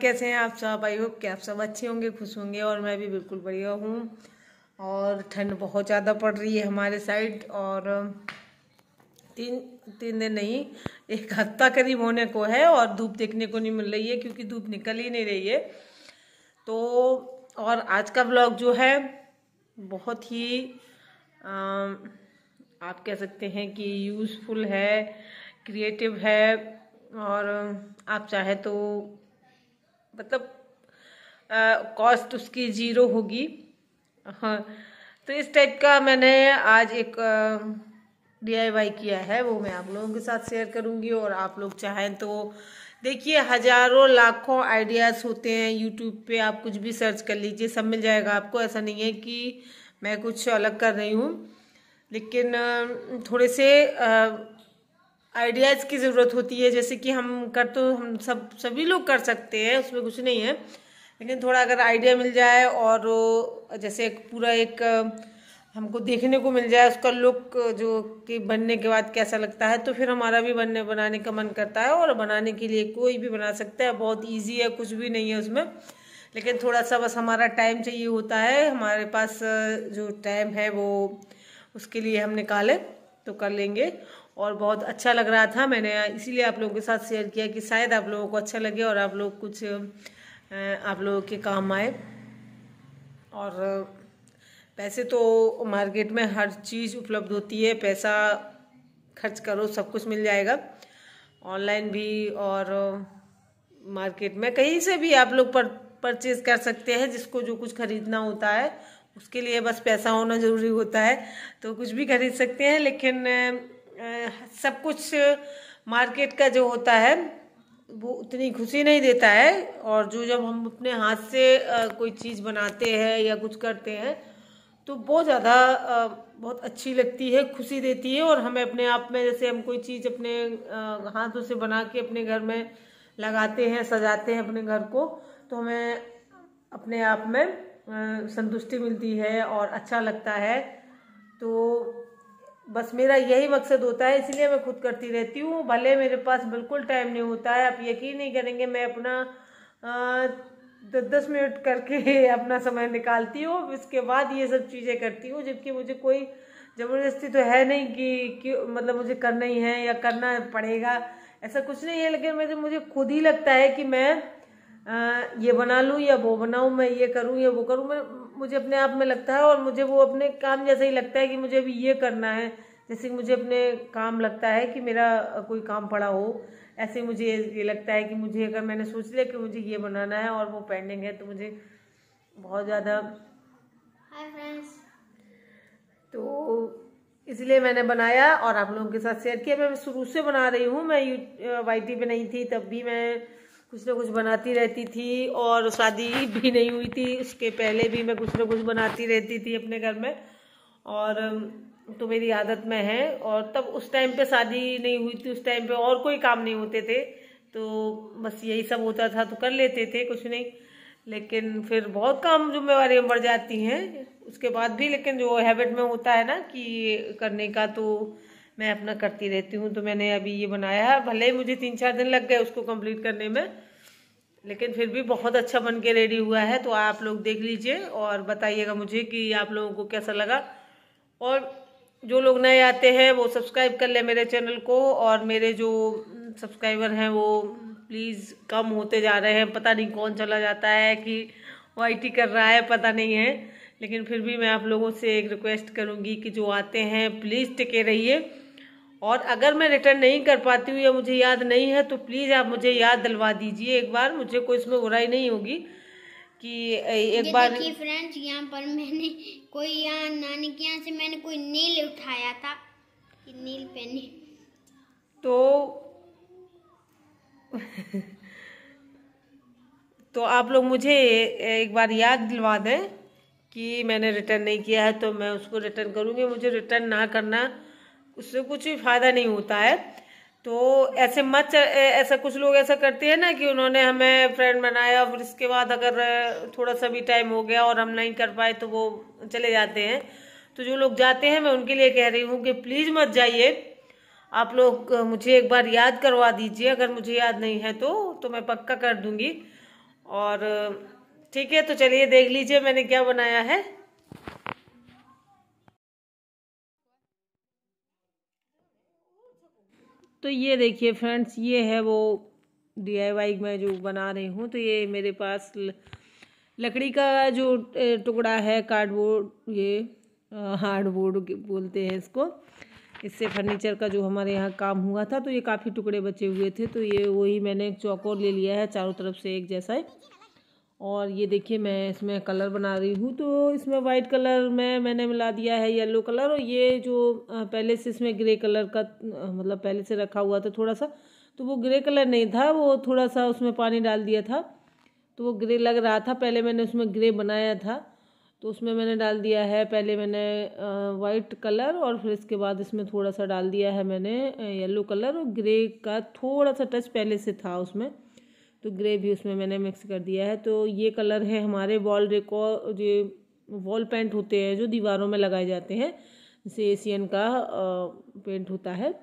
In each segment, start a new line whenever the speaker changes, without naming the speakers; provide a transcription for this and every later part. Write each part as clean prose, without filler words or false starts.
कैसे हैं आप सब? आई होप कि आप सब अच्छे होंगे, खुश होंगे, और मैं भी बिल्कुल बढ़िया हूँ। और ठंड बहुत ज़्यादा पड़ रही है हमारे साइड, और तीन दिन नहीं, एक हफ्ता करीब होने को है, और धूप देखने को नहीं मिल रही है क्योंकि धूप निकल ही नहीं रही है। तो और आज का व्लॉग जो है बहुत ही आप कह सकते हैं कि यूज़फुल है, क्रिएटिव है, और आप चाहे तो मतलब कॉस्ट उसकी 0 होगी। हाँ, तो इस टाइप का मैंने आज एक DIY किया है, वो मैं आप लोगों के साथ शेयर करूंगी। और आप लोग चाहें तो देखिए, हजारों लाखों आइडियाज़ होते हैं यूट्यूब पे, आप कुछ भी सर्च कर लीजिए, सब मिल जाएगा आपको। ऐसा नहीं है कि मैं कुछ अलग कर रही हूँ, लेकिन थोड़े से आइडियाज़ की ज़रूरत होती है। जैसे कि हम सभी लोग कर सकते हैं, उसमें कुछ नहीं है, लेकिन थोड़ा अगर आइडिया मिल जाए और जैसे पूरा एक हमको देखने को मिल जाए उसका लुक, जो कि बनने के बाद कैसा लगता है, तो फिर हमारा भी बनाने का मन करता है। और बनाने के लिए कोई भी बना सकता है, बहुत ईजी है, कुछ भी नहीं है उसमें, लेकिन थोड़ा सा बस हमारा टाइम चाहिए होता है। हमारे पास जो टाइम है वो उसके लिए हम निकालें तो कर लेंगे। और बहुत अच्छा लग रहा था, मैंने इसीलिए आप लोगों के साथ शेयर किया कि शायद आप लोगों को अच्छा लगे और आप लोग कुछ आप लोगों के काम आए। और पैसे तो मार्केट में हर चीज़ उपलब्ध होती है, पैसा खर्च करो सब कुछ मिल जाएगा, ऑनलाइन भी और मार्केट में कहीं से भी आप लोग परचेज कर सकते हैं। जिसको जो कुछ खरीदना होता है उसके लिए बस पैसा होना ज़रूरी होता है, तो कुछ भी खरीद सकते हैं। लेकिन सब कुछ मार्केट का जो होता है वो उतनी खुशी नहीं देता है। और जब हम अपने हाथ से कोई चीज़ बनाते हैं या कुछ करते हैं तो बहुत ज़्यादा बहुत अच्छी लगती है, खुशी देती है। और हमें अपने आप में, जैसे हम कोई चीज़ अपने हाथों से बना के अपने घर में लगाते हैं, सजाते हैं अपने घर को, तो हमें अपने आप में संतुष्टि मिलती है और अच्छा लगता है। तो बस मेरा यही मकसद होता है, इसलिए मैं खुद करती रहती हूँ। भले मेरे पास बिल्कुल टाइम नहीं होता है, आप यकीन नहीं करेंगे, मैं अपना 10 मिनट करके अपना समय निकालती हूँ, इसके बाद ये सब चीज़ें करती हूँ। जबकि मुझे कोई ज़बरदस्ती तो है नहीं कि मतलब मुझे करना ही है या करना पड़ेगा, ऐसा कुछ नहीं है। लेकिन मुझे खुद ही लगता है कि मैं ये बना लूँ या वो बनाऊँ, मैं ये करूँ या वो करूँ, मुझे अपने आप में लगता है। और मुझे वो अपने काम जैसा ही लगता है कि मुझे अभी ये करना है, जैसे कि मुझे अपने काम लगता है कि मेरा कोई काम पड़ा हो, ऐसे मुझे ये लगता है कि मुझे, अगर मैंने सोच लिया कि मुझे ये बनाना है और वो पेंडिंग है, तो मुझे बहुत ज़्यादा, हाय फ्रेंड्स, तो इसलिए मैंने बनाया और आप लोगों के साथ शेयर किया। मैं शुरू से बना रही हूँ, मैं YT पे नहीं थी तब भी मैं कुछ ना कुछ बनाती रहती थी, और शादी भी नहीं हुई थी उसके पहले भी मैं कुछ ना कुछ बनाती रहती थी अपने घर में, और तो मेरी आदत में है। और तब उस टाइम पे शादी नहीं हुई थी, उस टाइम पे और कोई काम नहीं होते थे, तो बस यही सब होता था तो कर लेते थे, कुछ नहीं। लेकिन फिर बहुत काम जिम्मेवारियाँ बढ़ जाती हैं उसके बाद भी, लेकिन जो हैबिट में होता है ना कि करने का, तो मैं अपना करती रहती हूँ। तो मैंने अभी ये बनाया है, भले ही मुझे 3-4 दिन लग गए उसको कंप्लीट करने में, लेकिन फिर भी बहुत अच्छा बन के रेडी हुआ है। तो आप लोग देख लीजिए और बताइएगा मुझे कि आप लोगों को कैसा लगा। और जो लोग नए आते हैं वो सब्सक्राइब कर ले मेरे चैनल को, और मेरे जो सब्सक्राइबर हैं वो प्लीज़ कम होते जा रहे हैं, पता नहीं कौन चला जाता है कि YT कर रहा है, पता नहीं है। लेकिन फिर भी मैं आप लोगों से एक रिक्वेस्ट करूँगी कि जो आते हैं प्लीज़ टिके रहिए, और अगर मैं रिटर्न नहीं कर पाती हूँ या मुझे याद नहीं है तो प्लीज़ आप मुझे याद दिलवा दीजिए एक बार, मुझे कोई इसमें बुराई नहीं होगी। कि एक बार
देखिए फ्रेंड्स, यहाँ पर मैंने यहाँ नानी के यहाँ से मैंने कोई नील उठाया था, नील पहने
तो आप लोग मुझे एक बार याद दिलवा दें कि मैंने रिटर्न नहीं किया है, तो मैं उसको रिटर्न करूँगी। मुझे रिटर्न ना करना, उससे कुछ भी फायदा नहीं होता है। तो ऐसे मत, ऐसा कुछ लोग ऐसा करते हैं ना कि उन्होंने हमें फ्रेंड बनाया, फिर इसके बाद अगर थोड़ा सा भी टाइम हो गया और हम नहीं कर पाए तो वो चले जाते हैं। तो जो लोग जाते हैं, मैं उनके लिए कह रही हूँ कि प्लीज़ मत जाइए। आप लोग मुझे एक बार याद करवा दीजिए, अगर मुझे याद नहीं है तो मैं पक्का कर दूंगी। और ठीक है, तो चलिए देख लीजिए मैंने क्या बनाया है। तो ये देखिए फ्रेंड्स, ये है वो DIY मैं जो बना रही हूँ। तो ये मेरे पास लकड़ी का जो टुकड़ा है, कार्डबोर्ड, ये हार्डबोर्ड बोलते हैं इसको। इससे फर्नीचर का जो हमारे यहाँ काम हुआ था, तो ये काफ़ी टुकड़े बचे हुए थे, तो ये वही मैंने एक चौकोर ले लिया है, चारों तरफ से एक जैसा है। और ये देखिए मैं इसमें कलर बना रही हूँ। तो इसमें वाइट कलर में मैंने मिला दिया है येलो कलर, और ये जो पहले से इसमें ग्रे कलर का मतलब पहले से रखा हुआ था थोड़ा सा, तो वो ग्रे कलर नहीं था, वो थोड़ा सा उसमें पानी डाल दिया था तो वो ग्रे लग रहा था। पहले मैंने उसमें ग्रे बनाया था, तो उसमें मैंने डाल दिया है, पहले मैंने वाइट कलर, और फिर इसके बाद इसमें थोड़ा सा डाल दिया है मैंने येलो कलर, और ग्रे का थोड़ा सा टच पहले से था उसमें, तो ग्रे भी उसमें मैंने मिक्स कर दिया है। तो ये कलर है हमारे वॉल डेकोर, जो वॉल पेंट होते हैं जो दीवारों में लगाए जाते हैं, जैसे एशियन का पेंट होता है,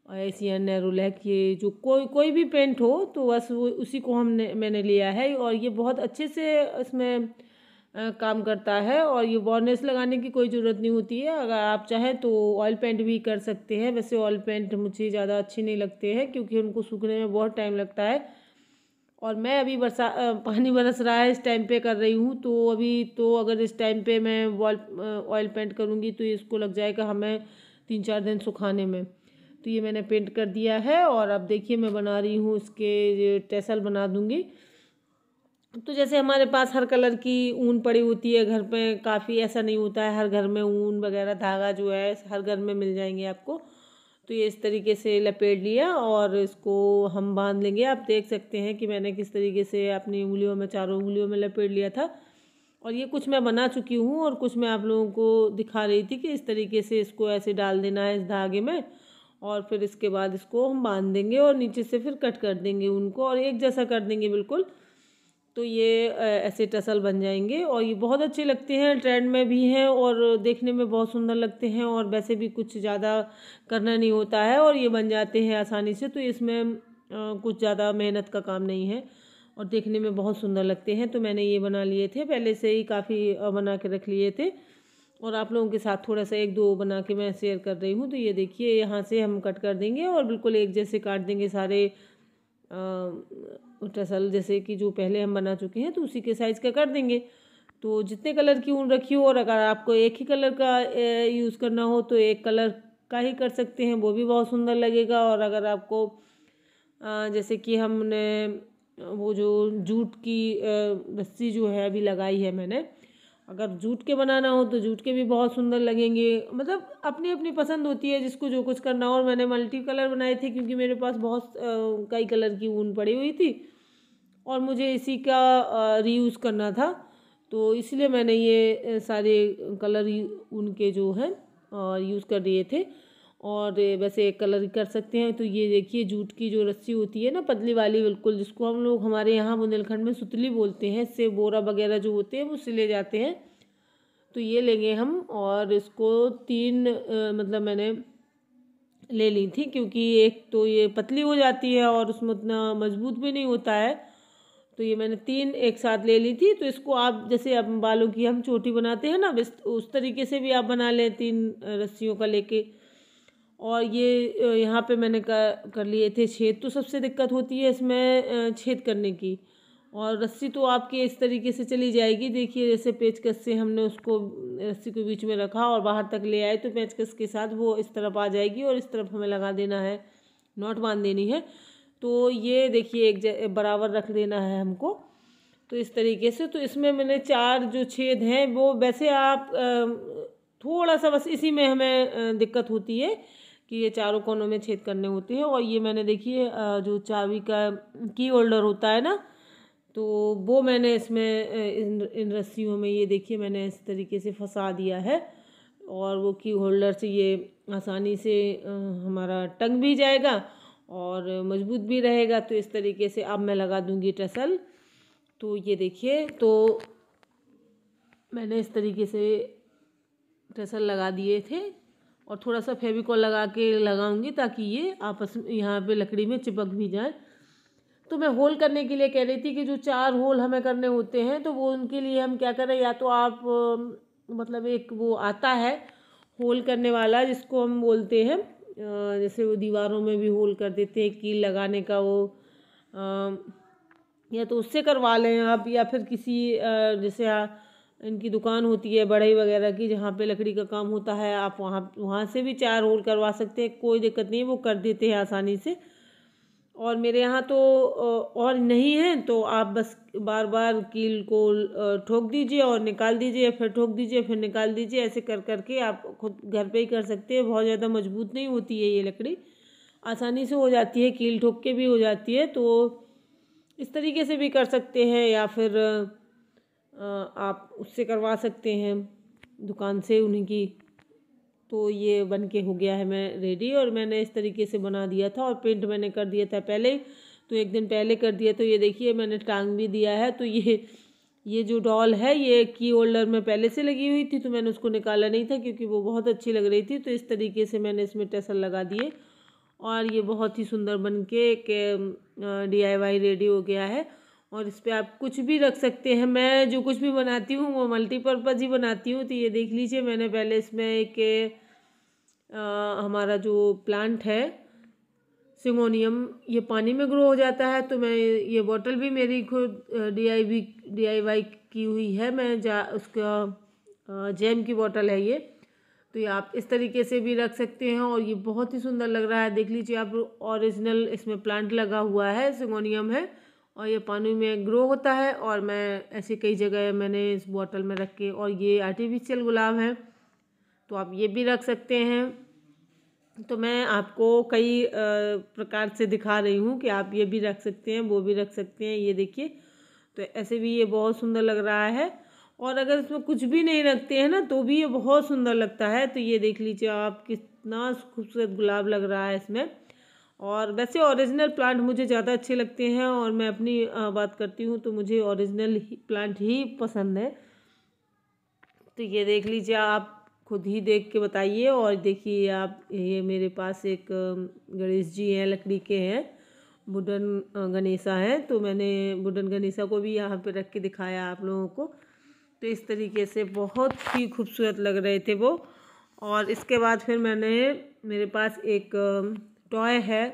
और एशियन, नेरोलैक, ये जो कोई भी पेंट हो तो बस वो उसी को मैंने लिया है। और ये बहुत अच्छे से इसमें काम करता है, और ये वार्निश लगाने की कोई ज़रूरत नहीं होती है। अगर आप चाहें तो ऑयल पेंट भी कर सकते हैं। वैसे ऑयल पेंट मुझे ज़्यादा अच्छे नहीं लगते हैं, क्योंकि उनको सूखने में बहुत टाइम लगता है, और मैं अभी पानी बरस रहा है इस टाइम पे कर रही हूँ। तो अभी तो अगर इस टाइम पे मैं ऑयल पेंट करूँगी तो इसको लग जाएगा हमें 3-4 दिन सुखाने में। तो ये मैंने पेंट कर दिया है, और अब देखिए मैं बना रही हूँ इसके टेसल बना दूँगी। तो जैसे हमारे पास हर कलर की ऊन पड़ी होती है घर पे, काफ़ी ऐसा नहीं होता है हर घर में ऊन वगैरह, धागा जो है हर घर में मिल जाएंगे आपको। तो ये इस तरीके से लपेट लिया, और इसको हम बांध लेंगे। आप देख सकते हैं कि मैंने किस तरीके से अपनी उंगलियों में, चारों उंगलियों में लपेट लिया था। और ये कुछ मैं बना चुकी हूँ, और कुछ मैं आप लोगों को दिखा रही थी कि इस तरीके से इसको ऐसे डाल देना है इस धागे में, और फिर इसके बाद इसको हम बांध देंगे, और नीचे से फिर कट कर देंगे उनको, और एक जैसा कर देंगे बिल्कुल। तो ये ऐसे टसल बन जाएंगे, और ये बहुत अच्छे लगते हैं, ट्रेंड में भी हैं, और देखने में बहुत सुंदर लगते हैं, और वैसे भी कुछ ज़्यादा करना नहीं होता है, और ये बन जाते हैं आसानी से। तो इसमें कुछ ज़्यादा मेहनत का काम नहीं है, और देखने में बहुत सुंदर लगते हैं। तो मैंने ये बना लिए थे पहले से ही, काफ़ी बना के रख लिए थे, और आप लोगों के साथ थोड़ा सा 1-2 बना के मैं शेयर कर रही हूँ। तो ये देखिए यहाँ से हम कट कर देंगे, और बिल्कुल एक जैसे काट देंगे सारे टसल, जैसे कि जो पहले हम बना चुके हैं, तो उसी के साइज़ का कर देंगे। तो जितने कलर की ऊन रखी हो, और अगर आपको एक ही कलर का यूज़ करना हो तो एक कलर का ही कर सकते हैं, वो भी बहुत सुंदर लगेगा। और अगर आपको जैसे कि हमने वो जो जूट की रस्सी जो है अभी लगाई है मैंने, अगर जूट के बनाना हो तो जूट के भी बहुत सुंदर लगेंगे। मतलब अपनी अपनी पसंद होती है जिसको जो कुछ करना हो। और मैंने मल्टी कलर बनाए थे, क्योंकि मेरे पास बहुत कई कलर की ऊन पड़ी हुई थी, और मुझे इसी का रीयूज़ करना था, तो इसलिए मैंने ये सारे कलर उनके जो हैं यूज़ कर दिए थे। और वैसे एक कलर कर सकते हैं। तो ये देखिए जूट की जो रस्सी होती है ना, पतली वाली बिल्कुल, जिसको हम लोग हमारे यहाँ बुंदेलखंड में सुतली बोलते हैं, इससे बोरा वगैरह जो होते हैं वो सिले जाते हैं। तो ये लेंगे हम, और इसको 3 मतलब मैंने ले ली थी, क्योंकि एक तो ये पतली हो जाती है और उसमें उतना मजबूत भी नहीं होता है। तो ये मैंने 3 एक साथ ले ली थी। तो इसको आप जैसे अब बालों की हम चोटी बनाते हैं ना, उस तरीके से भी आप बना लें 3 रस्सियों का लेके। और ये यहाँ पे मैंने कर लिए थे छेद। तो सबसे दिक्कत होती है इसमें छेद करने की, और रस्सी तो आपकी इस तरीके से चली जाएगी। देखिए जैसे पेचकस से हमने उसको रस्सी को बीच में रखा और बाहर तक ले आए, तो पेचकस के साथ वो इस तरफ आ जाएगी, और इस तरफ हमें लगा देना है, नॉट बांध देनी है। तो ये देखिए एक बराबर रख देना है हमको। तो इस तरीके से, तो इसमें मैंने 4 जो छेद हैं वो, वैसे आप थोड़ा सा बस इसी में हमें दिक्कत होती है कि ये चारों कोनों में छेद करने होते हैं। और ये मैंने देखिए जो चाबी का की होल्डर होता है ना, तो वो मैंने इसमें इन रस्सियों में ये देखिए मैंने इस तरीके से फंसा दिया है। और वो की होल्डर से ये आसानी से हमारा टंग भी जाएगा और मजबूत भी रहेगा। तो इस तरीके से अब मैं लगा दूंगी टसल। तो ये देखिए, तो मैंने इस तरीके से टसल लगा दिए थे और थोड़ा सा फेविकॉल लगा के लगाऊंगी ताकि ये आपस में यहाँ पे लकड़ी में चिपक भी जाए। तो मैं होल करने के लिए कह रही थी कि जो 4 होल हमें करने होते हैं, तो वो उनके लिए हम क्या करें, या तो आप मतलब एक वो आता है होल करने वाला जिसको हम बोलते हैं, जैसे वो दीवारों में भी होल कर देते हैं कील लगाने का, वो या तो उससे करवा लें आप, या फिर किसी जैसे इनकी दुकान होती है बढ़ई वगैरह की जहाँ पे लकड़ी का काम होता है, आप वहाँ से भी 4 होल करवा सकते हैं, कोई दिक्कत नहीं है, वो कर देते हैं आसानी से। और मेरे यहाँ तो और नहीं है, तो आप बस बार बार कील को ठोक दीजिए और निकाल दीजिए, फिर ठोक दीजिए फिर निकाल दीजिए, ऐसे कर करके आप खुद घर पे ही कर सकते हैं। बहुत ज़्यादा मजबूत नहीं होती है ये लकड़ी, आसानी से हो जाती है, कील ठोक के भी हो जाती है। तो इस तरीके से भी कर सकते हैं, या फिर आप उससे करवा सकते हैं दुकान से उन्हीं की। तो ये बन के हो गया है मैं रेडी, और मैंने इस तरीके से बना दिया था और पेंट मैंने कर दिया था पहले, तो एक दिन पहले कर दिया। तो ये देखिए मैंने टांग भी दिया है। तो ये जो डॉल है ये की होल्डर में पहले से लगी हुई थी, तो मैंने उसको निकाला नहीं था क्योंकि वो बहुत अच्छी लग रही थी। तो इस तरीके से मैंने इसमें टसल लगा दिए और ये बहुत ही सुंदर बन के एक DIY रेडी हो गया है। और इस पर आप कुछ भी रख सकते हैं। मैं जो कुछ भी बनाती हूँ वो मल्टीपर्पज़ ही बनाती हूँ। तो ये देख लीजिए मैंने पहले इसमें एक हमारा जो प्लांट है सिंगोनियम, ये पानी में ग्रो हो जाता है। तो मैं ये बॉटल भी मेरी खुद DIY की हुई है, मैं उसका जैम की बॉटल है ये। तो ये आप इस तरीके से भी रख सकते हैं और ये बहुत ही सुंदर लग रहा है। देख लीजिए आप, ओरिजिनल इसमें प्लांट लगा हुआ है, सिंगोनियम है और ये पानी में ग्रो होता है। और मैं ऐसे कई जगह मैंने इस बॉटल में रख के, और ये आर्टिफिशियल गुलाब है तो आप ये भी रख सकते हैं। तो मैं आपको कई प्रकार से दिखा रही हूँ कि आप ये भी रख सकते हैं, वो भी रख सकते हैं। ये देखिए, तो ऐसे भी ये बहुत सुंदर लग रहा है। और अगर इसमें कुछ भी नहीं रखते हैं ना तो भी ये बहुत सुंदर लगता है। तो ये देख लीजिए आप, कितना खूबसूरत गुलाब लग रहा है इसमें। और वैसे ओरिजिनल प्लांट मुझे ज़्यादा अच्छे लगते हैं, और मैं अपनी बात करती हूँ तो मुझे ओरिजिनल प्लांट ही पसंद है। तो ये देख लीजिए, आप खुद ही देख के बताइए। और देखिए आप, ये मेरे पास एक गणेश जी हैं, लकड़ी के हैं, वुडन गणेशा हैं। तो मैंने वुडन गणेशा को भी यहाँ पे रख के दिखाया आप लोगों को। तो इस तरीके से बहुत ही खूबसूरत लग रहे थे वो। और इसके बाद फिर मेरे पास एक टॉय है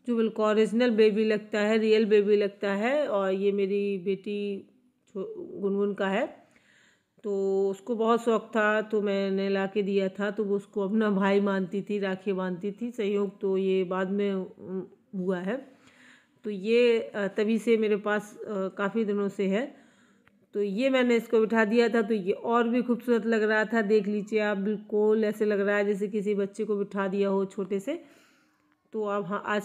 जो बिल्कुल ओरिजिनल बेबी लगता है, रियल बेबी लगता है। और ये मेरी बेटी गुनगुन का है। तो उसको बहुत शौक़ था तो मैंने ला के दिया था। तो वो उसको अपना भाई मानती थी, राखी बांधती थी, संयोग तो ये बाद में हुआ है। तो ये तभी से मेरे पास काफ़ी दिनों से है। तो ये मैंने इसको बिठा दिया था, तो ये और भी खूबसूरत लग रहा था। देख लीजिए आप, बिल्कुल ऐसे लग रहा है जैसे किसी बच्चे को बिठा दिया हो छोटे से। तो अब हाँ, आज